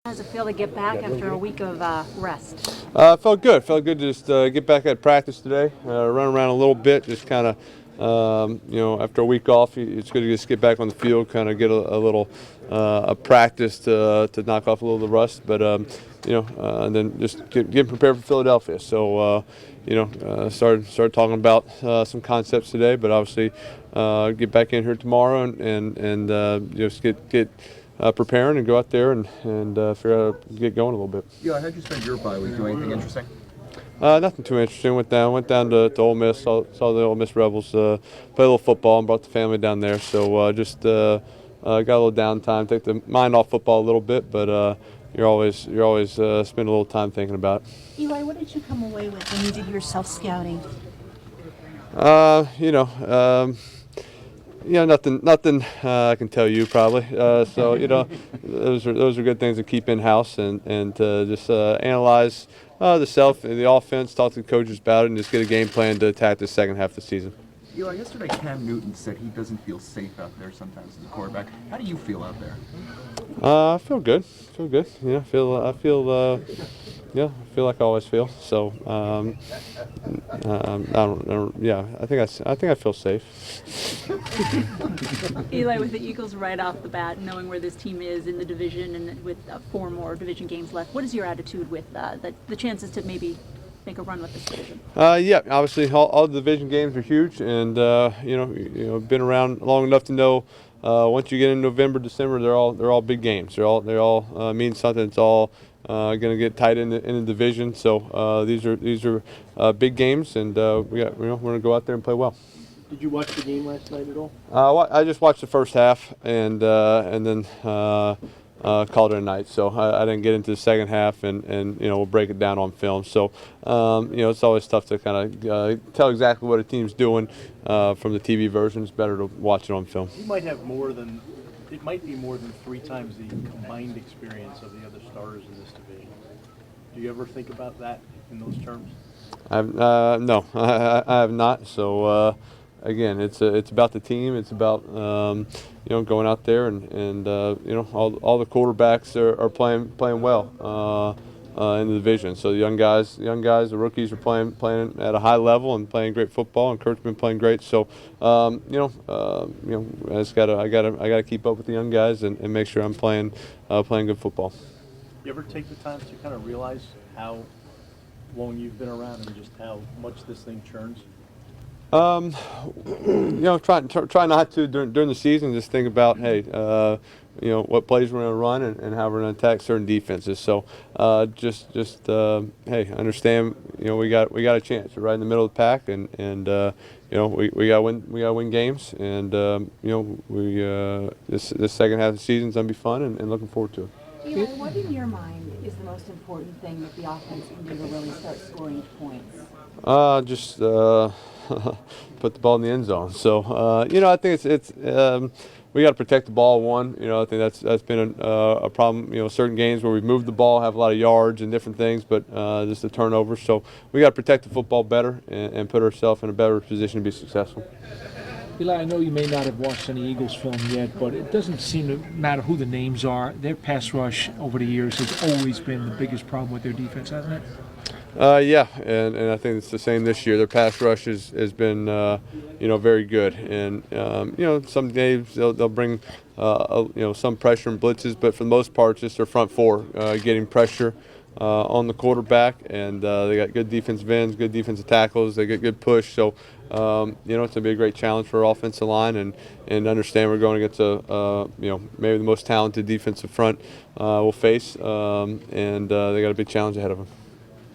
How does it feel to get back after a week of rest? Felt good. Felt good to just get back at practice today. Run around a little bit, just kind of, after a week off, it's good to just get back on the field, kind of get a little a practice to knock off a little of the rust. But and then just get prepared for Philadelphia. So started talking about some concepts today, but obviously get back in here tomorrow and just get preparing and go out there and figure out how to get going a little bit. Yeah, how'd you spend your bye week? Do anything interesting? Nothing too interesting. Went down to Ole Miss. Saw the Ole Miss Rebels play a little football and brought the family down there. So just got a little downtime, take the mind off football a little bit, but you're always spend a little time thinking about it. Eli, what did you come away with when you did your self-scouting? Nothing I can tell you probably. Those are good things to keep in house and to just analyze the offense, talk to the coaches about it, and just get a game plan to attack the second half of the season. Eli, yesterday Cam Newton said he doesn't feel safe out there sometimes as a quarterback. How do you feel out there? I feel good. Yeah, I feel like I always feel. So I think I feel safe. Eli, with the Eagles right off the bat, knowing where this team is in the division and with 4 more division games left, what is your attitude with the chances to maybe make a run with this division? Obviously all the division games are huge, and been around long enough to know once you get in November, December, they're all big games. They all mean something. It's all going to get tight in the division. So these are big games, and we're going to go out there and play well. Did you watch the game last night at all? I just watched the first half and then called it a night. So I didn't get into the second half, and we'll break it down on film. So it's always tough to kind of tell exactly what a team's doing from the TV version. It's better to watch it on film. You might have it might be more than 3 times the combined experience of the other starters in this division. Do you ever think about that in those terms? No, I have not. So. Again, it's about the team. It's about going out there and all the quarterbacks are playing well in the division. So the young guys, the rookies are playing at a high level and playing great football, and Kurt's been playing great. So I gotta keep up with the young guys and make sure I'm playing good football. You ever take the time to kind of realize how long you've been around and just how much this thing churns? Try not to during the season. Just think about, hey, what plays we're going to run and how we're going to attack certain defenses. So hey, understand, we got a chance. We're right in the middle of the pack, and we got to win games, and this second half of the season is going to be fun and looking forward to it. Eli, what in your mind is the most important thing that the offense can do to really start scoring points? Put the ball in the end zone. So I think it's we got to protect the ball. I think that's been a problem. Certain games where we move the ball, have a lot of yards and different things, but just the turnovers. So we got to protect the football better and put ourselves in a better position to be successful. Eli, I know you may not have watched any Eagles film yet, but it doesn't seem to matter who the names are. Their pass rush over the years has always been the biggest problem with their defense, hasn't it? Yeah, and I think it's the same this year. Their pass rush has been, very good. And, some days they'll bring, some pressure and blitzes, but for the most part, it's just their front 4 getting pressure on the quarterback. And they got good defensive ends, good defensive tackles. They get good push. So, it's going to be a great challenge for our offensive line and understand we're going against maybe the most talented defensive front we'll face. And they got a big challenge ahead of them.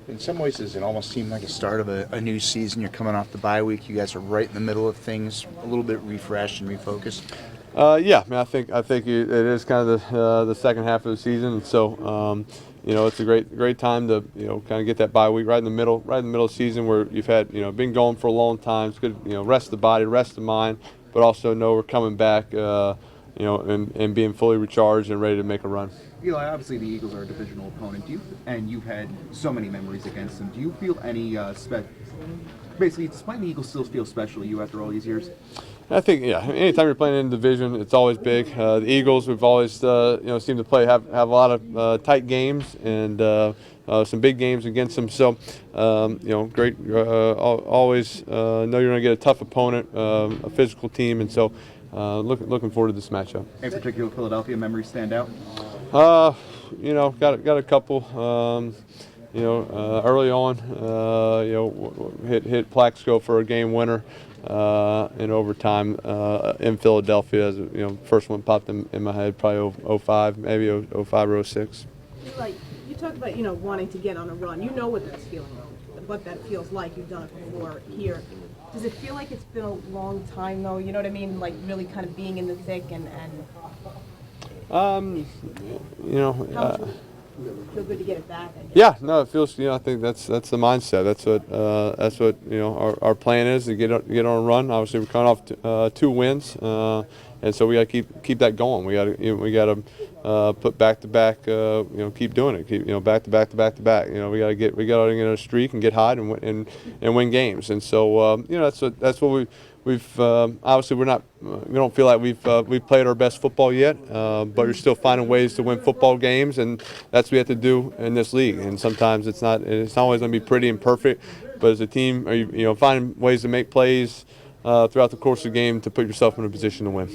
In some ways, does it almost seem like a start of a new season? You're coming off the bye week. You guys are right in the middle of things, a little bit refreshed and refocused. Yeah, I think it is kind of the second half of the season. So, it's a great time to kind of get that bye week right in the middle of the season where you've had been going for a long time. It's good, rest the body, rest the mind, but also know we're coming back, and being fully recharged and ready to make a run. Eli, obviously the Eagles are a divisional opponent. And you've had so many memories against them. Do you feel any basically, despite the Eagles still feel special to you after all these years? I think, yeah, anytime you're playing in the division, it's always big. The Eagles, we've always seem to have a lot of tight games and some big games against them. So great. Always know you're going to get a tough opponent, a physical team, and so looking forward to this matchup. Any particular Philadelphia memories stand out? Got a couple. Early on, hit Plaxico for a game winner in overtime in Philadelphia. As first one popped in my head, probably 05, maybe 05 or 06. Like, you talk about, wanting to get on a run. You know what that's what that feels like. You've done it before here. Does it feel like it's been a long time, though? You know what I mean? Like, really kind of being in the thick and how much feel good to get it back, I guess. Yeah, no, it feels. I think that's the mindset. That's what our plan is, to get on a run. Obviously, we're coming off 2 wins, and so we got to keep that going. We got to put back to back. Keep doing it. Keep back to back to back to back. We got to get a streak and get hot and win games. And so that's what we've obviously we don't feel like we've played our best football yet, but we're still finding ways to win football games, and that's what we have to do in this league. And sometimes it's not always going to be pretty and perfect, but as a team, finding ways to make plays throughout the course of the game to put yourself in a position to win.